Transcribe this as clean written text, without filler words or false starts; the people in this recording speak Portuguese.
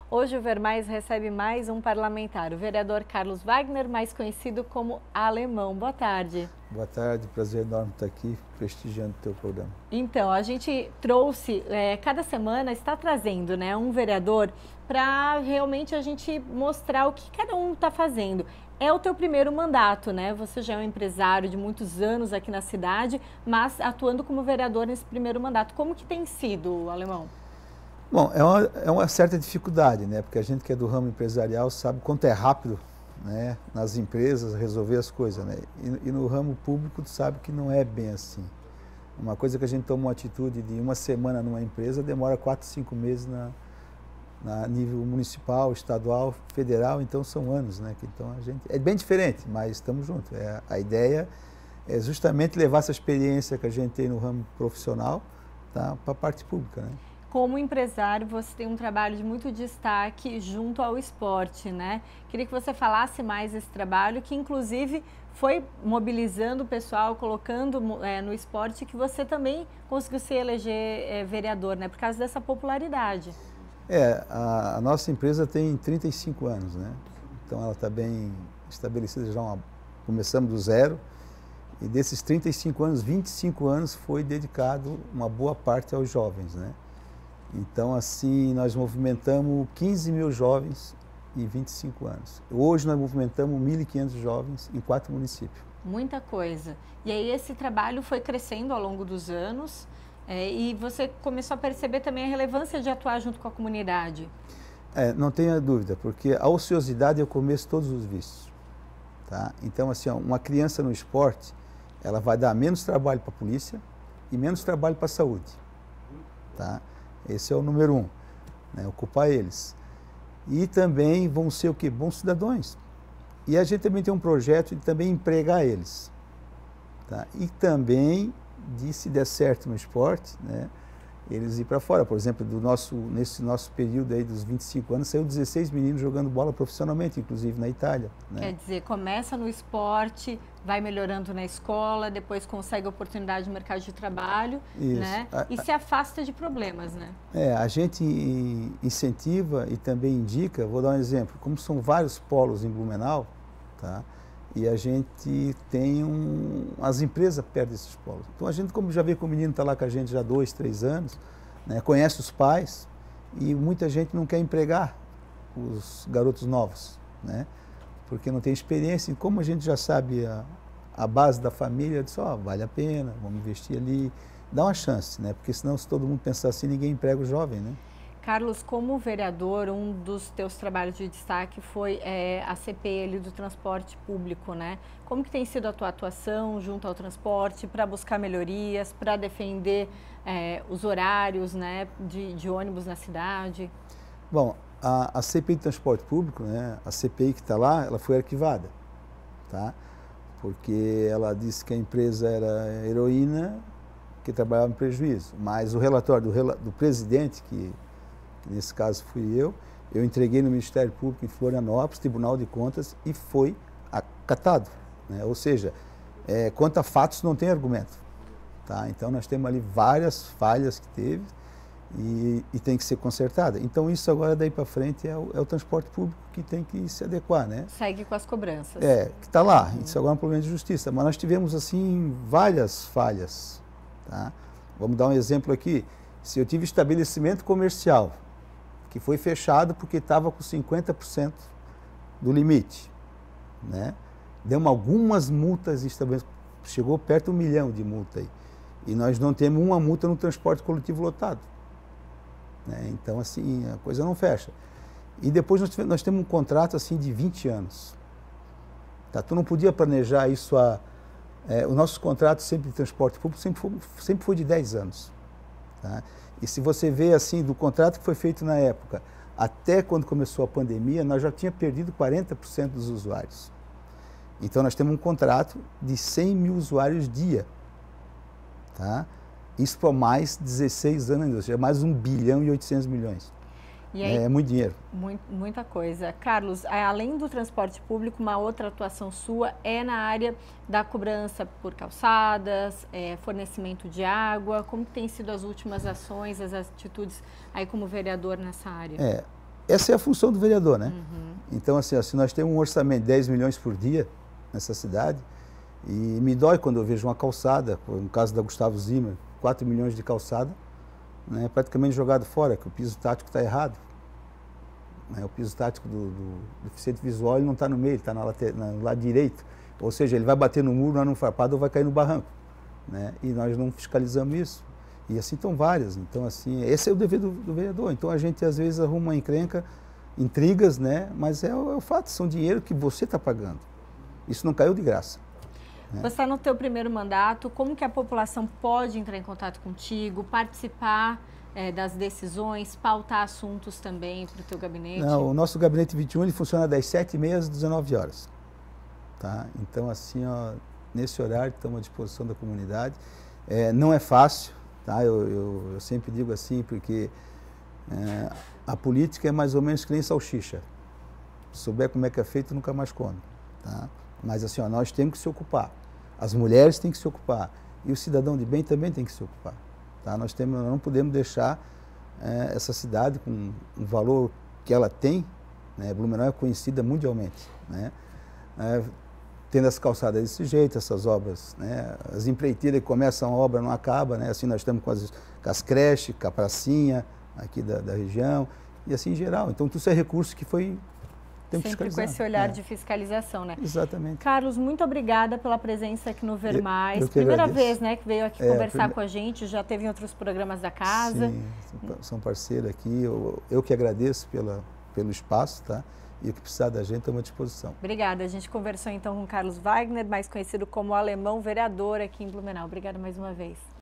Hoje o Vermais recebe mais um parlamentar, o vereador Carlos Wagner, mais conhecido como Alemão. Boa tarde. Boa tarde, prazer enorme estar aqui prestigiando o teu programa. Então, a gente trouxe, cada semana está trazendo, né, um vereador para realmente a gente mostrar o que cada um está fazendo. É o teu primeiro mandato, né? Você já é um empresário de muitos anos aqui na cidade, mas atuando como vereador nesse primeiro mandato. Como que tem sido, Alemão? Bom, é uma certa dificuldade, né? Porque a gente que é do ramo empresarial sabe quanto é rápido, né, nas empresas resolver as coisas, né? E no ramo público tu sabe que não é bem assim. Uma coisa que a gente toma uma atitude de uma semana numa empresa demora 4, 5 meses na nível municipal, estadual, federal, então são anos, né? Então a gente é bem diferente, mas estamos juntos. A ideia é justamente levar essa experiência que a gente tem no ramo profissional, tá, para a parte pública, né? Como empresário, você tem um trabalho de muito destaque junto ao esporte, né? Queria que você falasse mais desse trabalho, que inclusive foi mobilizando o pessoal, colocando no esporte, que você também conseguiu se eleger vereador, né? Por causa dessa popularidade. A nossa empresa tem 35 anos, né? Então ela está bem estabelecida já, começamos do zero, e desses 35 anos, 25 anos foi dedicado uma boa parte aos jovens, né? Então, assim, nós movimentamos 15 mil jovens em 25 anos. Hoje nós movimentamos 1.500 jovens em 4 municípios. Muita coisa. E aí esse trabalho foi crescendo ao longo dos anos e você começou a perceber também a relevância de atuar junto com a comunidade. Não tenha dúvida, porque a ociosidade é o começo de todos os vícios. Tá? Então, assim, uma criança no esporte, ela vai dar menos trabalho para a polícia e menos trabalho para a saúde. Tá? Esse é o número 1, né? Ocupar eles. E também vão ser o quê? Bons cidadãos. E a gente também tem um projeto de também empregar eles. Tá? E também, de se der certo no esporte, né, eles ir para fora. Por exemplo, nesse nosso período aí dos 25 anos, saiu 16 meninos jogando bola profissionalmente, inclusive na Itália. Né? Quer dizer, começa no esporte, vai melhorando na escola, depois consegue oportunidade no mercado de trabalho, né? E se afasta de problemas, né? A gente incentiva e também indica, vou dar um exemplo, como são vários polos em Blumenau, tá? E a gente tem as empresas perto desses polos. Então a gente, como já vê que o menino está lá com a gente já há 2, 3 anos, né, conhece os pais e muita gente não quer empregar os garotos novos, né? Porque não tem experiência. E como a gente já sabe a base da família, diz, vale a pena, vamos investir ali, dá uma chance, né? Porque senão se todo mundo pensar assim, ninguém emprega o jovem, né? Carlos, como vereador, um dos teus trabalhos de destaque foi a CPI do transporte público, né? Como que tem sido a tua atuação junto ao transporte para buscar melhorias, para defender os horários, né, de ônibus na cidade? Bom, a CPI do transporte público, né, a CPI que está lá, ela foi arquivada, tá? Porque ela disse que a empresa era heroína, que trabalhava em prejuízo. Mas o relatório do presidente, que nesse caso fui eu entreguei no Ministério Público em Florianópolis, Tribunal de Contas, e foi acatado, né? Ou seja, quanto a fatos não tem argumento. Tá? Então nós temos ali várias falhas que teve e tem que ser consertada. Então isso agora daí para frente é o transporte público que tem que se adequar, né? Segue com as cobranças. Que está lá, isso agora é um problema de justiça, mas nós tivemos assim várias falhas. Tá? Vamos dar um exemplo aqui. Se eu tive estabelecimento comercial que foi fechado porque estava com 50% do limite, né? Demos algumas multas, chegou perto de 1 milhão de multa aí. E nós não temos uma multa no transporte coletivo lotado. Né? Então, assim, a coisa não fecha. E depois nós temos um contrato assim de 20 anos. Tá? Tu não podia planejar isso o nosso contrato sempre de transporte público sempre foi de 10 anos. Tá? E se você vê assim, do contrato que foi feito na época, até quando começou a pandemia, nós já tínhamos perdido 40% dos usuários. Então nós temos um contrato de 100 mil usuários dia. Tá? Isso por mais 16 anos, ou seja, mais 1 bilhão e 800 milhões. E aí, é muito dinheiro. Muita coisa. Carlos, além do transporte público, uma outra atuação sua é na área da cobrança por calçadas, fornecimento de água. Como tem sido as últimas ações, as atitudes aí como vereador nessa área? essa é a função do vereador, né? Então, assim, ó, se nós temos um orçamento de 10 milhões por dia nessa cidade, e me dói quando eu vejo uma calçada, no caso da Gustavo Zimmer, 4 milhões de calçada, né, praticamente jogado fora, que o piso tático está errado. Né, o piso tático do deficiente visual ele não está no meio, ele está no lado direito. Ou seja, ele vai bater no muro, não farpado, ou vai cair no barranco. Né, e nós não fiscalizamos isso. E assim estão várias. Então, assim, esse é o dever do vereador. Então, a gente, às vezes, arruma uma encrenca, intrigas, né, mas é o fato, são dinheiro que você está pagando. Isso não caiu de graça. Você está no teu primeiro mandato, como que a população pode entrar em contato contigo, participar das decisões, pautar assuntos também para o teu gabinete? Não, o nosso gabinete 21 ele funciona das 7h30 às 19h. Tá? Então, assim, ó, nesse horário estamos à disposição da comunidade. Não é fácil, tá? Eu sempre digo assim, porque a política é mais ou menos que nem salsicha. Se souber como é que é feito, nunca mais come. Tá? Mas assim, ó, nós temos que se ocupar. As mulheres têm que se ocupar. E o cidadão de bem também tem que se ocupar. Tá? Nós não podemos deixar essa cidade com o valor que ela tem. Né? Blumenau é conhecida mundialmente. Né? Tendo as calçadas desse jeito, essas obras, né? As empreiteiras que começam a obra não acabam. Né? Assim nós estamos com as creches, com a pracinha aqui da região. E assim em geral. Então tudo isso é recurso que foi... Sempre com esse olhar de fiscalização, né? Exatamente. Carlos, muito obrigada pela presença aqui no Ver Mais. Primeira vez, né, que veio aqui conversar com a gente, já teve em outros programas da casa. Sim, são parceiros aqui. Eu que agradeço pelo espaço, tá? E o que precisar da gente, estamos à disposição. Obrigada. A gente conversou então com Carlos Wagner, mais conhecido como Alemão, vereador aqui em Blumenau. Obrigada mais uma vez.